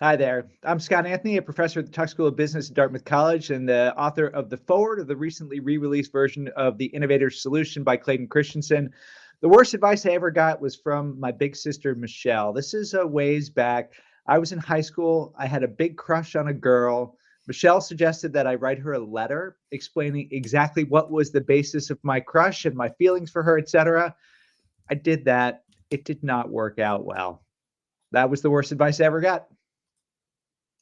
Hi there. I'm Scott Anthony, a professor at the Tuck School of Business at Dartmouth College and the author of the foreword of the recently re-released version of the Innovator solution by Clayton Christensen. The worst advice I ever got was from my big sister, Michelle. This is a ways back. I was in high school. I had a big crush on a girl. Michelle suggested that I write her a letter explaining exactly what was the basis of my crush and my feelings for her, etc. I did that. It did not work out well. That was the worst advice I ever got.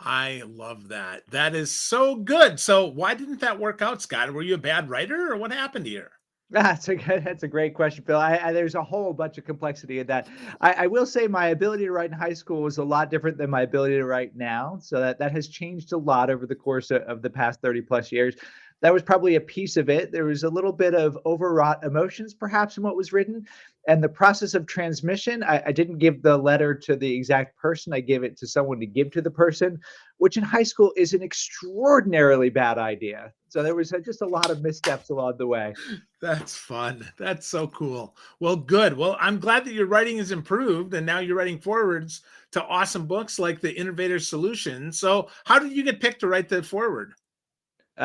I love that. That is so good. So why didn't that work out, Scott? Were you a bad writer or what happened here? That's a great question, Phil. There's a whole bunch of complexity in that. I will say my ability to write in high school was a lot different than my ability to write now. So that has changed a lot over the course of the past 30 plus years. That was probably a piece of it. There was a little bit of overwrought emotions, perhaps, in what was written. And the process of transmission, I didn't give the letter to the exact person. I gave it to someone to give to the person, which in high school is an extraordinarily bad idea. So there was just a lot of missteps along the way. That's fun. That's so cool. Well, good. Well, I'm glad that your writing has improved and now you're writing forwards to awesome books like the Innovator Solution. So, how did you get picked to write the forward?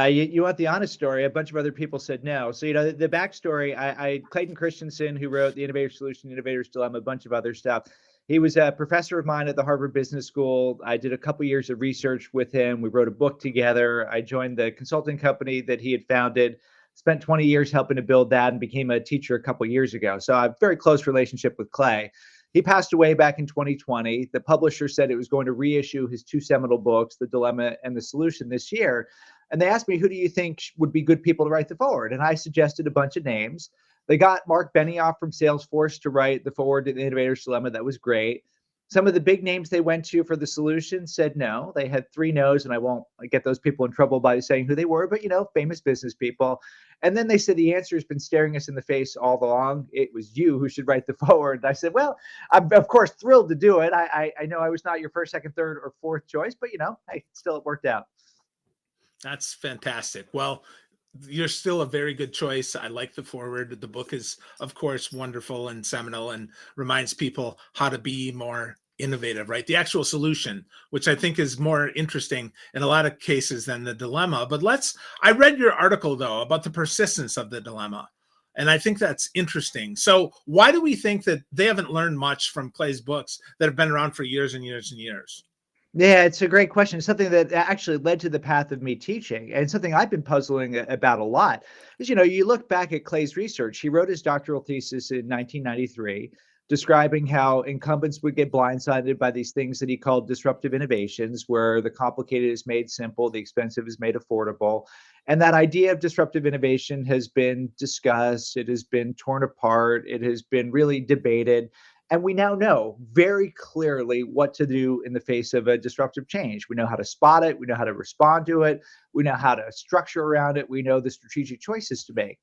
You want the honest story? A bunch of other people said no. So, the backstory, Clayton Christensen, who wrote The Innovator Solution, Innovator's Dilemma, a bunch of other stuff. He was a professor of mine at the Harvard Business School. I did a couple years of research with him. We wrote a book together. I joined the consulting company that he had founded, spent 20 years helping to build that, and became a teacher a couple years ago. So I have a very close relationship with Clay. He passed away back in 2020. The publisher said it was going to reissue his two seminal books, The Dilemma and The Solution, this year. And they asked me, who do you think would be good people to write the forward? And I suggested a bunch of names. They got Mark Benioff from Salesforce to write the forward to the Innovator's Dilemma. That was great. Some of the big names they went to for the solution said no. They had three no's, and I won't get those people in trouble by saying who they were, but famous business people. And then they said the answer has been staring us in the face all along. It was you who should write the forward. And I said, well, I'm of course thrilled to do it. I know I was not your first, second, third, or fourth choice, but hey, still it worked out. That's fantastic. Well, you're still a very good choice. I like the forward. The book is, of course, wonderful and seminal and reminds people how to be more innovative, right? The actual solution, which I think is more interesting in a lot of cases than the dilemma. But I read your article, though, about the persistence of the dilemma. And I think that's interesting. So, why do we think that they haven't learned much from Clay's books that have been around for years and years and years? Yeah, it's a great question. It's something that actually led to the path of me teaching, and something I've been puzzling about a lot. Is you look back at Clay's research. He wrote his doctoral thesis in 1993, describing how incumbents would get blindsided by these things that he called disruptive innovations, where the complicated is made simple, the expensive is made affordable. And that idea of disruptive innovation has been discussed, it has been torn apart, it has been really debated. And we now know very clearly what to do in the face of a disruptive change. We know how to spot it. We know how to respond to it. We know how to structure around it. We know the strategic choices to make.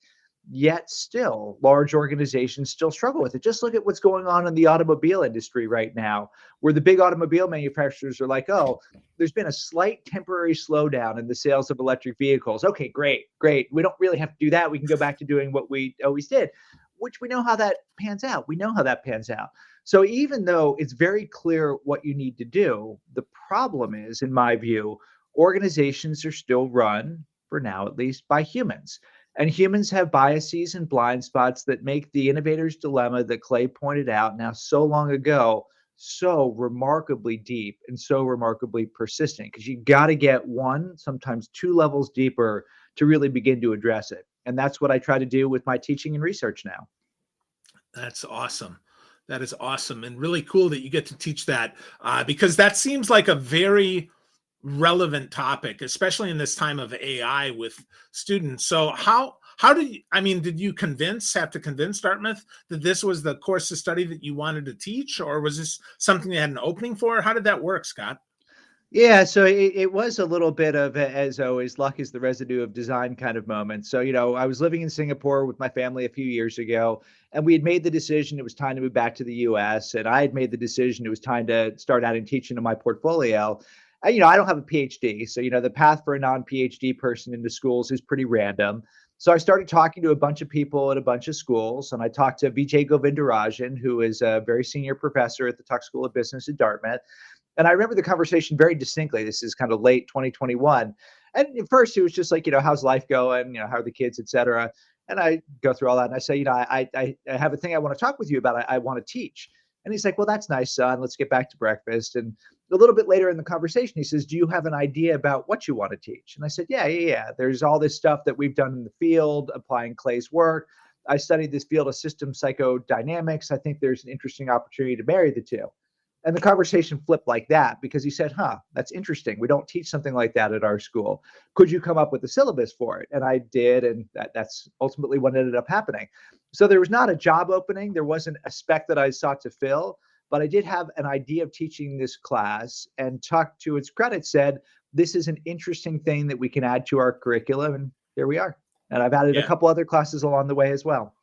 Yet still, large organizations still struggle with it. Just look at what's going on in the automobile industry right now, where the big automobile manufacturers are like, oh, there's been a slight temporary slowdown in the sales of electric vehicles. Okay, great, great. We don't really have to do that. We can go back to doing what we always did, which we know how that pans out. We know how that pans out. So even though it's very clear what you need to do, the problem is, in my view, organizations are still run, for now at least, by humans. And humans have biases and blind spots that make the innovator's dilemma that Clay pointed out now so long ago so remarkably deep and so remarkably persistent, because you got to get one, sometimes two levels deeper to really begin to address it. And that's what I try to do with my teaching and research now. That's awesome. That is awesome and really cool that you get to teach that because that seems like a very relevant topic, especially in this time of AI with students. So how did you, I mean, did you have to convince Dartmouth that this was the course of study that you wanted to teach, or was this something you had an opening for? How did that work, Scott? Yeah, so it was a little bit of, as always, luck is the residue of design kind of moment. So, I was living in Singapore with my family a few years ago, and we had made the decision it was time to move back to the US. And I had made the decision it was time to start adding teaching to my portfolio. I don't have a PhD. So, the path for a non PhD person into schools is pretty random. So I started talking to a bunch of people at a bunch of schools, and I talked to Vijay Govindarajan, who is a very senior professor at the Tuck School of Business at Dartmouth. And I remember the conversation very distinctly. This is kind of late 2021. And at first it was just like, how's life going? How are the kids, et cetera. And I go through all that and I say, I have a thing I want to talk with you about. I want to teach. And he's like, well, that's nice, son. Let's get back to breakfast. And a little bit later in the conversation, he says, do you have an idea about what you want to teach? And I said, yeah. There's all this stuff that we've done in the field, applying Clay's work. I studied this field of system psychodynamics. I think there's an interesting opportunity to marry the two. And the conversation flipped like that because he said, that's interesting. We don't teach something like that at our school. Could you come up with a syllabus for it? And I did. And that's ultimately what ended up happening. So there was not a job opening. There wasn't a spec that I sought to fill, but I did have an idea of teaching this class, and Tuck, to its credit, said, this is an interesting thing that we can add to our curriculum. And here we are. And I've added a couple other classes along the way as well.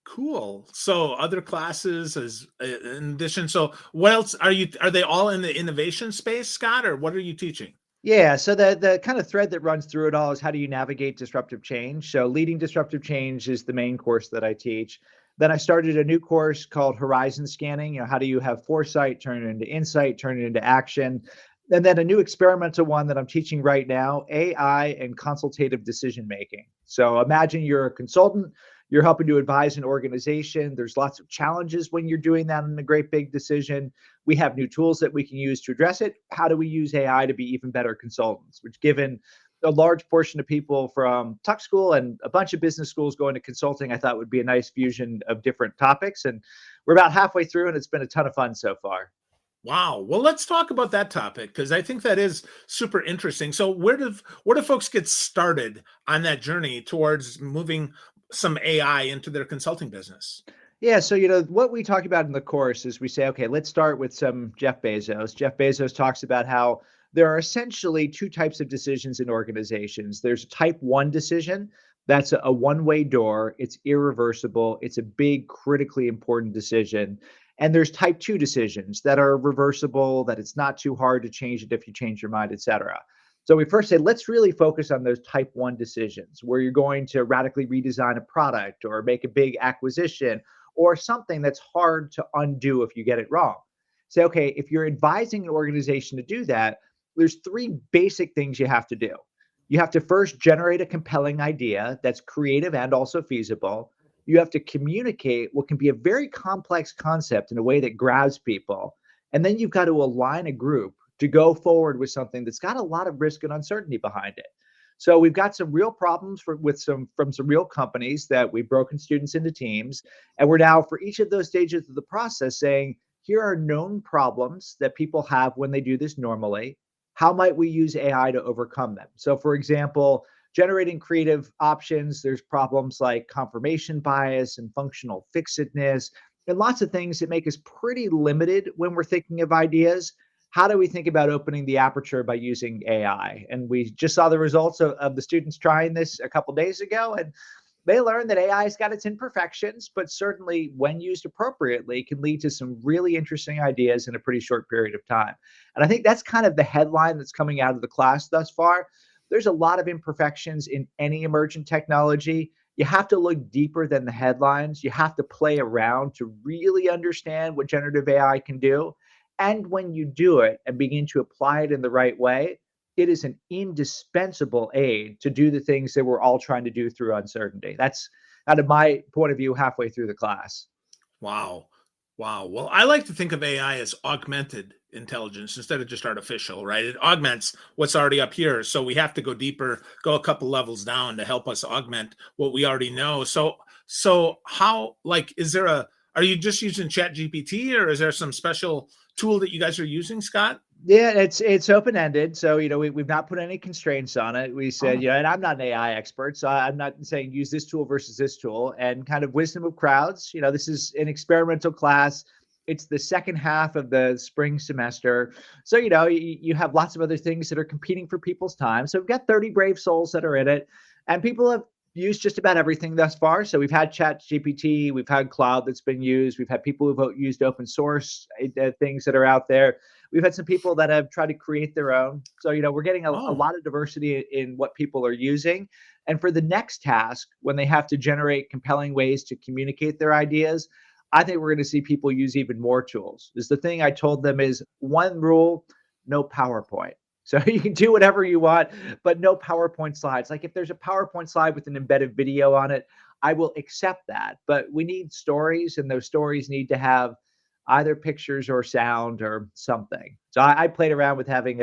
Cool. So other classes as in addition. So what else are they all in the innovation space, Scott, or what are you teaching? Yeah, so the kind of thread that runs through it all is how do you navigate disruptive change? So leading disruptive change is the main course that I teach. Then I started a new course called Horizon Scanning. How do you have foresight, turn it into insight, turn it into action? And then a new experimental one that I'm teaching right now, AI and consultative decision making. So imagine you're a consultant, you're helping to advise an organization. There's lots of challenges when you're doing that in a great big decision. We have new tools that we can use to address it. How do we use AI to be even better consultants? Which, given a large portion of people from Tuck School and a bunch of business schools going to consulting, I thought would be a nice fusion of different topics. And we're about halfway through, and it's been a ton of fun so far. Wow. Well, let's talk about that topic because I think that is super interesting. So where do folks get started on that journey towards moving some AI into their consulting business? Yeah, so what we talk about in the course is we say, okay, let's start with some Jeff Bezos. Jeff Bezos talks about how there are essentially two types of decisions in organizations. There's type 1 decision. That's a one-way door. It's irreversible. It's a big, critically important decision. And there's type 2 decisions that are reversible, that it's not too hard to change it if you change your mind, et cetera. So we first say, let's really focus on those type 1 decisions where you're going to radically redesign a product or make a big acquisition or something that's hard to undo if you get it wrong. Say, okay, if you're advising an organization to do that, there's three basic things you have to do. You have to first generate a compelling idea that's creative and also feasible. You have to communicate what can be a very complex concept in a way that grabs people. And then you've got to align a group to go forward with something that's got a lot of risk and uncertainty behind it. So we've got some real problems from some real companies that we've broken students into teams. And we're now, for each of those stages of the process, saying, here are known problems that people have when they do this normally. How might we use AI to overcome them? So for example, generating creative options, there's problems like confirmation bias and functional fixedness, and lots of things that make us pretty limited when we're thinking of ideas. How do we think about opening the aperture by using AI? And we just saw the results of the students trying this a couple days ago, and they learned that AI has got its imperfections, but certainly when used appropriately can lead to some really interesting ideas in a pretty short period of time. And I think that's kind of the headline that's coming out of the class thus far. There's a lot of imperfections in any emergent technology. You have to look deeper than the headlines. You have to play around to really understand what generative AI can do. And when you do it and begin to apply it in the right way, it is an indispensable aid to do the things that we're all trying to do through uncertainty. That's, out of my point of view, halfway through the class. Wow. Wow. Well, I like to think of AI as augmented intelligence instead of just artificial, right? It augments what's already up here. So we have to go deeper, go a couple levels down to help us augment what we already know. So how, like, are you just using Chat GPT, or is there some special tool that you guys are using, Scott? Yeah, it's open-ended. So, we've not put any constraints on it. We said, and I'm not an AI expert, so I'm not saying use this tool versus this tool, and kind of wisdom of crowds. This is an experimental class. It's the second half of the spring semester. So, you have lots of other things that are competing for people's time. So we've got 30 brave souls that are in it, and people have used just about everything thus far. So we've had Chat GPT, we've had cloud that's been used, we've had people who've used open source things that are out there. We've had some people that have tried to create their own. So, we're getting a lot of diversity in what people are using. And for the next task, when they have to generate compelling ways to communicate their ideas, I think we're going to see people use even more tools. Is the thing I told them is one rule, no PowerPoint. So you can do whatever you want, but no PowerPoint slides. Like if there's a PowerPoint slide with an embedded video on it, I will accept that. But we need stories, and those stories need to have either pictures or sound or something. So I played around with having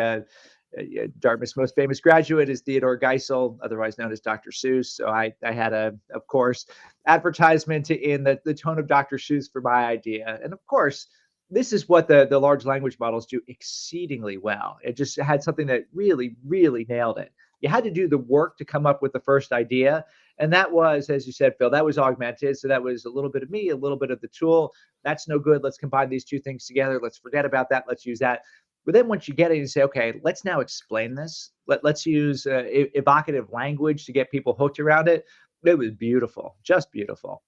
Dartmouth's most famous graduate is Theodore Geisel, otherwise known as Dr. Seuss. So I had of course, advertisement in the tone of Dr. Seuss for my idea. And of course, this is what the large language models do exceedingly well. It just had something that really, really nailed it. You had to do the work to come up with the first idea. And that was, as you said, Phil, that was augmented. So that was a little bit of me, a little bit of the tool. That's no good. Let's combine these two things together. Let's forget about that. Let's use that. But then once you get it, you say, okay, let's now explain this. Let's use evocative language to get people hooked around it. It was beautiful, just beautiful.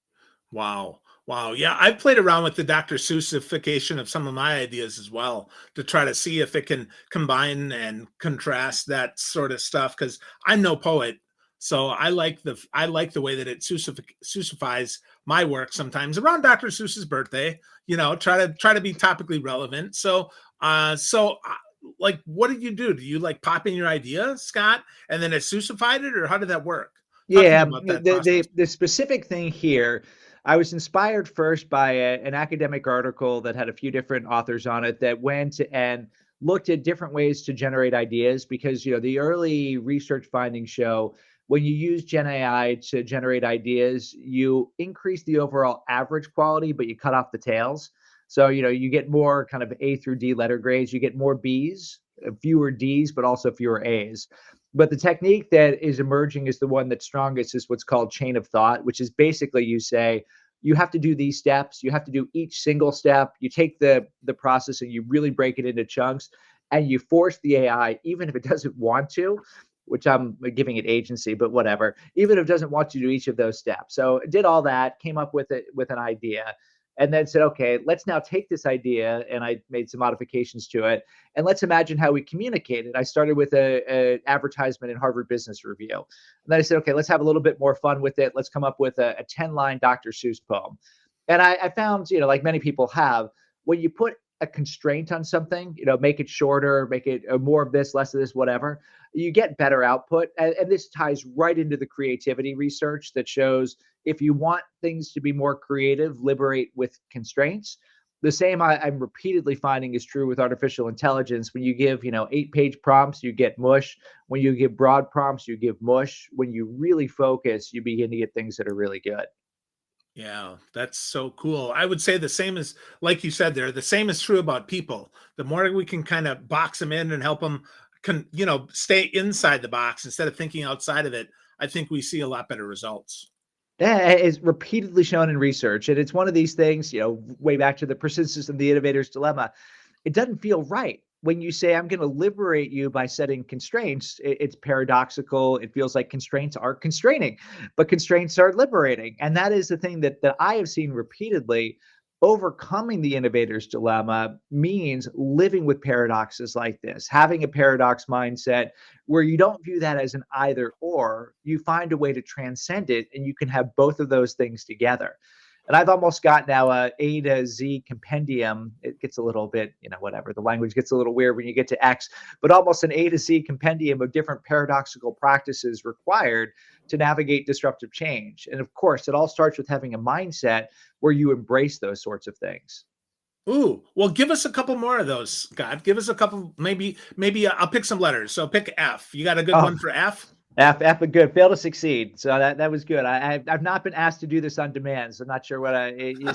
Wow. Wow. Yeah, I've played around with the Dr. Seussification of some of my ideas as well to try to see if it can combine and contrast that sort of stuff. Because I'm no poet, so I like the way that it Seussifies my work sometimes around Dr. Seuss's birthday. Try to be topically relevant. Like, what did you do? Do you like pop in your idea, Scott, and then it Seussified it, or how did that work? Talk to me Yeah, about that process. the specific thing here, I was inspired first by an academic article that had a few different authors on it that went and looked at different ways to generate ideas because the early research findings show when you use Gen AI to generate ideas, you increase the overall average quality, but you cut off the tails. So you get more kind of A through D letter grades, you get more B's, fewer D's, but also fewer A's. But the technique that is emerging is the one that's strongest is what's called chain of thought, which is basically you say, you have to do these steps. You have to do each single step. You take the process and you really break it into chunks and you force the AI, even if it doesn't want to, which I'm giving it agency, but whatever, even if it doesn't want to do each of those steps. So did all that, came up with it with an idea, and then said, okay, let's now take this idea, and I made some modifications to it, and let's imagine how we communicate it. I started with a advertisement in Harvard Business Review. And then I said, okay, let's have a little bit more fun with it. Let's come up with a 10-line Dr. Seuss poem. And I found, like many people have, when you put a constraint on something, make it shorter, make it more of this, less of this, whatever, you get better output. And this ties right into the creativity research that shows if you want things to be more creative, liberate with constraints. The same I'm repeatedly finding is true with artificial intelligence. When you give, 8-page prompts, you get mush. When you give broad prompts, you give mush. When you really focus, you begin to get things that are really good. Yeah, that's so cool. I would say the same is, like you said there, the same is true about people. The more we can kind of box them in and help them, stay inside the box instead of thinking outside of it, I think we see a lot better results. That is repeatedly shown in research. And it's one of these things, way back to the persistence of the innovator's dilemma. It doesn't feel right when you say, I'm going to liberate you by setting constraints. It's paradoxical. It feels like constraints are constraining, but constraints are liberating. And that is the thing that I have seen repeatedly. Overcoming the innovator's dilemma means living with paradoxes like this, having a paradox mindset where you don't view that as an either or, you find a way to transcend it and you can have both of those things together. And I've almost got now A to Z compendium. It gets a little bit, whatever. The language gets a little weird when you get to X, but almost an A to Z compendium of different paradoxical practices required to navigate disruptive change. And of course, it all starts with having a mindset where you embrace those sorts of things. Ooh, well, give us a couple more of those, Scott. Give us a couple, maybe I'll pick some letters. So pick F. You got a good one for F? F, but good. Fail to succeed. So that was good. I've not been asked to do this on demand, so I'm not sure what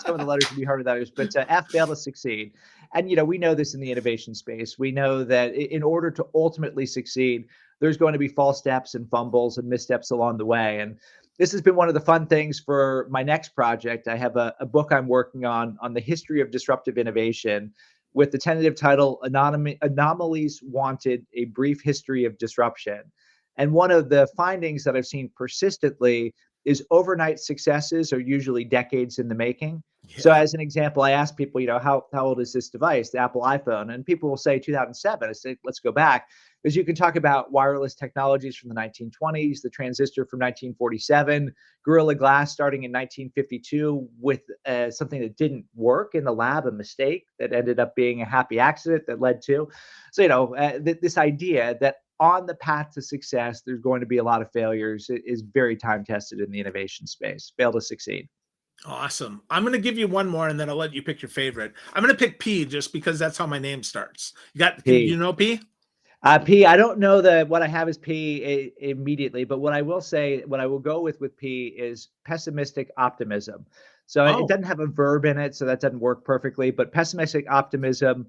some of the letters would be harder than others, but F, fail to succeed. And we know this in the innovation space. We know that in order to ultimately succeed, there's going to be false steps and fumbles and missteps along the way. And this has been one of the fun things for my next project. I have a book I'm working on the history of disruptive innovation with the tentative title Anomalies Wanted: A Brief History of Disruption. And one of the findings that I've seen persistently is overnight successes are usually decades in the making. So Yeah. as an example, I ask people, how old is this device, the Apple iPhone? And people will say 2007. I say, let's go back. Because you can talk about wireless technologies from the 1920s, the transistor from 1947, Gorilla Glass starting in 1952 with something that didn't work in the lab, a mistake that ended up being a happy accident that led to. So, this idea that on the path to success, there's going to be a lot of failures is very time tested in the innovation space. Fail to succeed. Awesome. I'm going to give you one more and then I'll let you pick your favorite. I'm going to pick P just because that's how my name starts. You P. know P? P, I don't know what I have as P immediately, but what I will say, what I will go with P is pessimistic optimism. So it Oh, doesn't have a verb in it, so that doesn't work perfectly, but pessimistic optimism,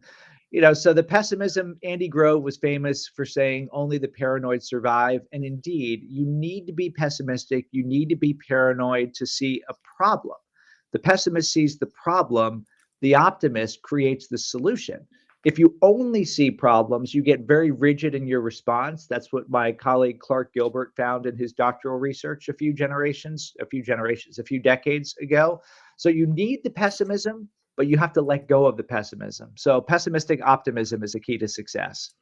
so the pessimism, Andy Grove was famous for saying only the paranoid survive. And indeed, you need to be pessimistic. You need to be paranoid to see a problem. The pessimist sees the problem, the optimist creates the solution. If you only see problems, you get very rigid in your response. That's what my colleague Clark Gilbert found in his doctoral research a few decades ago. So you need the pessimism, but you have to let go of the pessimism. So pessimistic optimism is a key to success.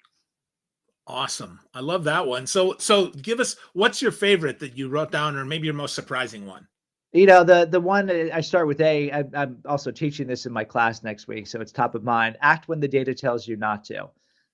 awesome. I love that one. So give us, what's your favorite that you wrote down, or maybe your most surprising one? The one I start with I'm also teaching this in my class next week, so it's top of mind. Act when the data tells you not to.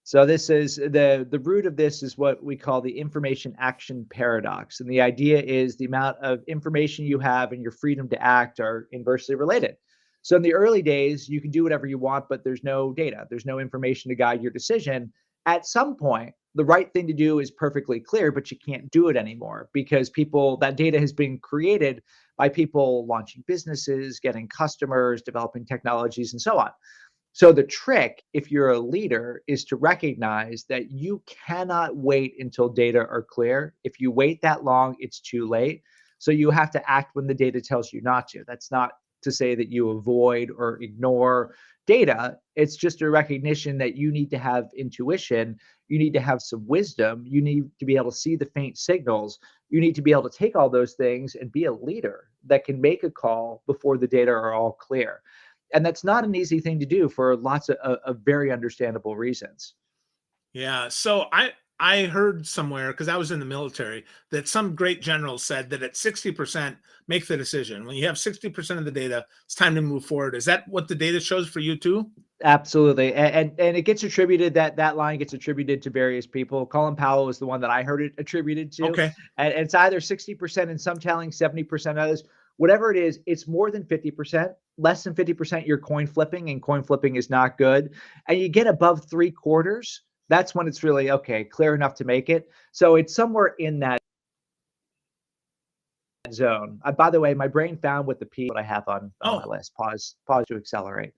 So this is the root of this is what we call the information action paradox. And the idea is the amount of information you have and your freedom to act are inversely related. So in the early days, you can do whatever you want, but there's no data, there's no information to guide your decision. At some point, the right thing to do is perfectly clear, but you can't do it anymore because that data has been created by people launching businesses, getting customers, developing technologies, and so on. So the trick, if you're a leader, is to recognize that you cannot wait until data are clear. If you wait that long, it's too late. So you have to act when the data tells you not to. That's not to say that you avoid or ignore data. It's just a recognition that you need to have intuition. You need to have some wisdom. You need to be able to see the faint signals. You need to be able to take all those things and be a leader that can make a call before the data are all clear. And that's not an easy thing to do for lots of very understandable reasons. Yeah. So I heard somewhere, because I was in the military, that some great generals said that at 60% make the decision. When you have 60% of the data, it's time to move forward. Is that what the data shows for you too? Absolutely. And it gets attributed, that line gets attributed to various people. Colin Powell is the one that I heard it attributed to. Okay. And it's either 60% in some telling, 70% others. Whatever it is, it's more than 50%. Less than 50%, you're coin flipping, and coin flipping is not good. And you get above 3/4, that's when it's really okay, clear enough to make it. So it's somewhere in that zone. By the way, my brain found what the P what I have on my Oh, list. Pause to accelerate.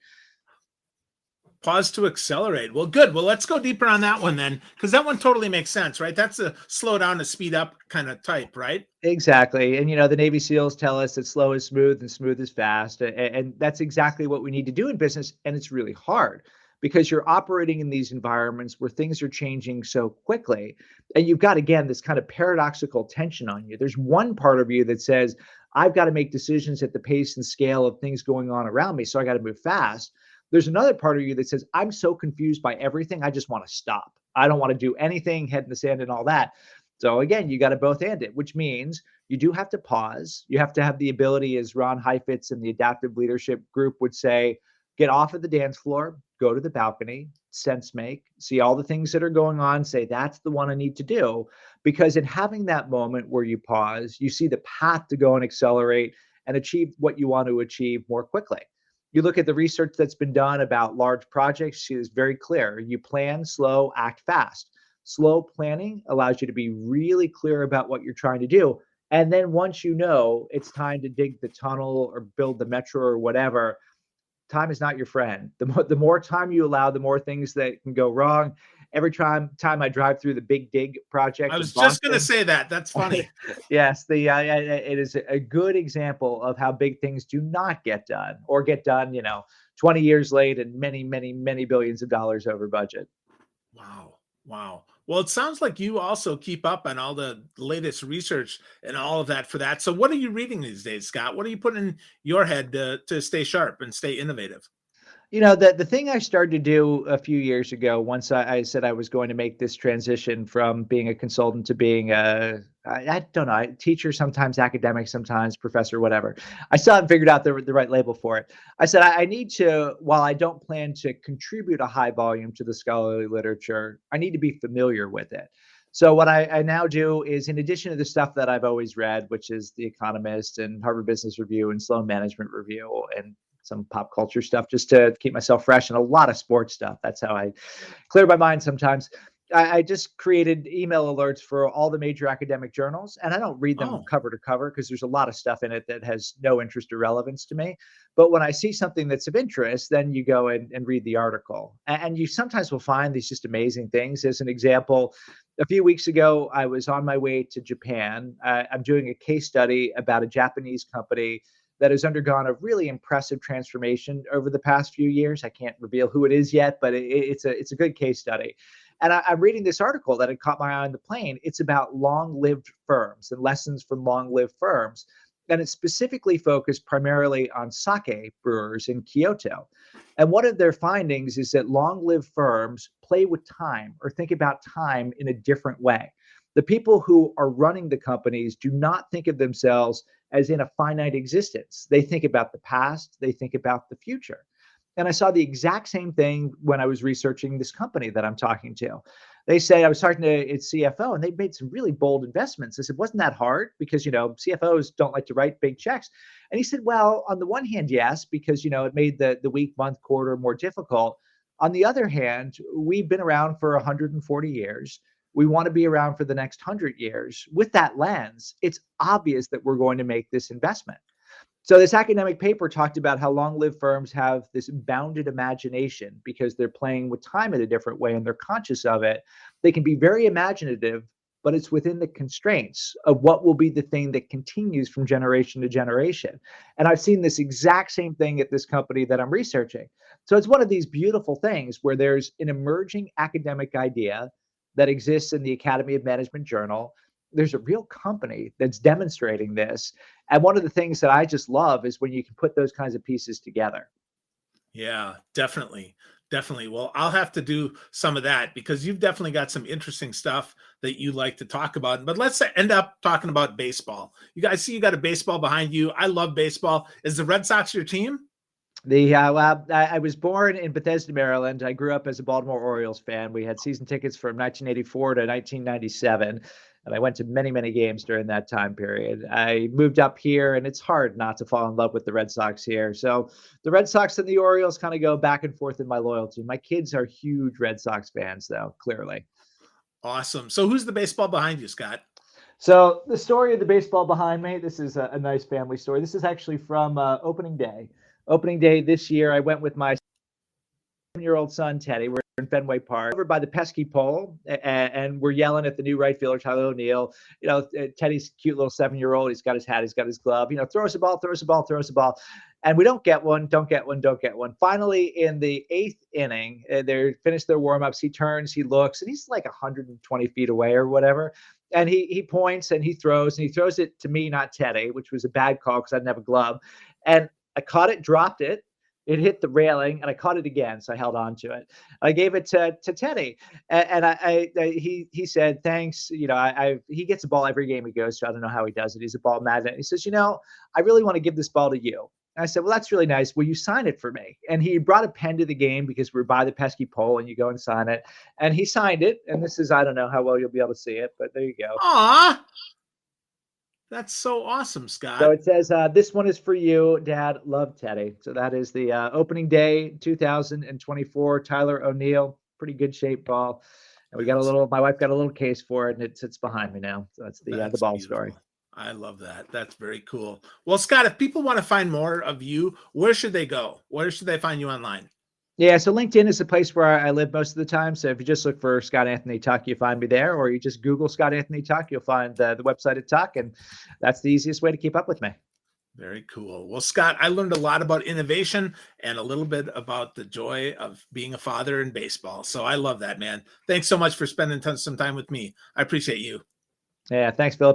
pause to accelerate. Well, good. Well, let's go deeper on that one then, because that one totally makes sense, right? That's a slow down to speed up kind of type, right? Exactly. And the Navy SEALs tell us that slow is smooth and smooth is fast. And that's exactly what we need to do in business. And it's really hard because you're operating in these environments where things are changing so quickly. And you've got, again, this kind of paradoxical tension on you. There's one part of you that says, I've got to make decisions at the pace and scale of things going on around me. So I got to move fast. There's another part of you that says, I'm so confused by everything. I just want to stop. I don't want to do anything, head in the sand and all that. So again, you got to both end it, which means you do have to pause. You have to have the ability, as Ron Heifetz and the Adaptive Leadership Group would say, get off of the dance floor, go to the balcony, sense make, see all the things that are going on, say, that's the one I need to do. Because in having that moment where you pause, you see the path to go and accelerate and achieve what you want to achieve more quickly. You look at the research that's been done about large projects, it's very clear. You plan slow, act fast. Slow planning allows you to be really clear about what you're trying to do. And then once you know it's time to dig the tunnel or build the metro or whatever, time is not your friend. The more time you allow, the more things that can go wrong. Every time I drive through the Big Dig I project in was just going to Boston, say that. That's funny. yes, it is a good example of how big things do not get done or get done, 20 years late and many, many, many billions of dollars over budget. Wow. Wow. Well, it sounds like you also keep up on all the latest research and all of that for that. So what are you reading these days, Scott? What are you putting in your head to stay sharp and stay innovative? The thing I started to do a few years ago, once I said I was going to make this transition from being a consultant to being I don't know, teacher, sometimes academic, sometimes professor, whatever. I still haven't figured out the right label for it. I said I need to, while I don't plan to contribute a high volume to the scholarly literature, I need to be familiar with it. So what I now do is, in addition to the stuff that I've always read, which is The Economist and Harvard Business Review and Sloan Management Review and some pop culture stuff, just to keep myself fresh, and a lot of sports stuff. That's how I clear my mind sometimes. I just created email alerts for all the major academic journals, and I don't read them Oh, cover to cover because there's a lot of stuff in it that has no interest or relevance to me. But when I see something that's of interest, then you go and read the article. And you sometimes will find these just amazing things. As an example, a few weeks ago, I was on my way to Japan. I'm doing a case study about a Japanese company that has undergone a really impressive transformation over the past few years. I can't reveal who it is yet, but it's a good case study. And I'm reading this article that had caught my eye on the plane. It's about long-lived firms and lessons from long-lived firms. And it's specifically focused primarily on sake brewers in Kyoto. And one of their findings is that long-lived firms play with time or think about time in a different way. The people who are running the companies do not think of themselves as in a finite existence. They think about the past, they think about the future. And I saw the exact same thing when I was researching this company that I'm talking to. They say, I was talking to its CFO, and they made some really bold investments. I said, wasn't that hard? Because, CFOs don't like to write big checks. And he said, well, on the one hand, yes, because, it made the week, month, quarter more difficult. On the other hand, we've been around for 140 years. We want to be around for the next 100 years. With that lens, it's obvious that we're going to make this investment. So this academic paper talked about how long-lived firms have this bounded imagination because they're playing with time in a different way and they're conscious of it. They can be very imaginative, but it's within the constraints of what will be the thing that continues from generation to generation. And I've seen this exact same thing at this company that I'm researching. So it's one of these beautiful things where there's an emerging academic idea that exists in the Academy of Management Journal. There's a real company that's demonstrating this. And one of the things that I just love is when you can put those kinds of pieces together. yeah, definitely. Definitely. Well, I'll have to do some of that because you've definitely got some interesting stuff that you like to talk about. But let's end up talking about baseball. You guys see you got a baseball behind you. I love baseball. Is the Red Sox your team? Well, I was born in Bethesda, Maryland. I grew up as a Baltimore Orioles fan. We had season tickets from 1984 to 1997, and I went to many, many games during that time period. I moved up here, and it's hard not to fall in love with the Red Sox here. So the Red Sox and the Orioles kind of go back and forth in my loyalty. My kids are huge Red Sox fans, though, clearly. Awesome. So who's the baseball behind you, Scott? So the story of the baseball behind me, this is a nice family story. This is actually from opening day. Opening day this year, I went with my 7-year-old son, Teddy. We're in Fenway Park, over by the pesky pole, and we're yelling at the new right fielder, Tyler O'Neill. Teddy's cute little 7-year-old. He's got his hat, he's got his glove. Throw us a ball, throw us a ball, throw us a ball. And we don't get one, don't get one, don't get one. Finally, in the 8th inning, they finished their warm-ups. He turns, he looks, and he's like 120 feet away or whatever. And he points and he throws it to me, not Teddy, which was a bad call because I didn't have a glove. And I caught it, dropped it. It hit the railing, and I caught it again, so I held on to it. I gave it to Teddy, and he said thanks. He gets a ball every game he goes to. I don't know how he does it. He's a ball magnet. He says, I really want to give this ball to you. And I said, well, that's really nice. Will you sign it for me? And he brought a pen to the game because we're by the pesky pole, and you go and sign it. And he signed it. And this is, I don't know how well you'll be able to see it, but there you go. Aw, that's so awesome, So Scott. it says, this one is for you, Dad. Love, Teddy. So that is the opening day 2024 Tyler O'Neill. Pretty good shape ball. And my wife got a little case for it, and it sits behind me now. So that's the ball Beautiful. story. I love that. That's very cool. Well, Scott, if people want to find more of you, where should they go? Where should they find you online? Yeah, so LinkedIn is the place where I live most of the time. So if you just look for Scott Anthony Tuck, you find me there, or you just Google Scott Anthony Tuck, you'll find the website at Tuck, and that's the easiest way to keep up with me. Very cool. Well, Scott, I learned a lot about innovation and a little bit about the joy of being a father in baseball. So I love that, man. Thanks so much for spending some time with me. I appreciate you. Yeah, thanks, Phil.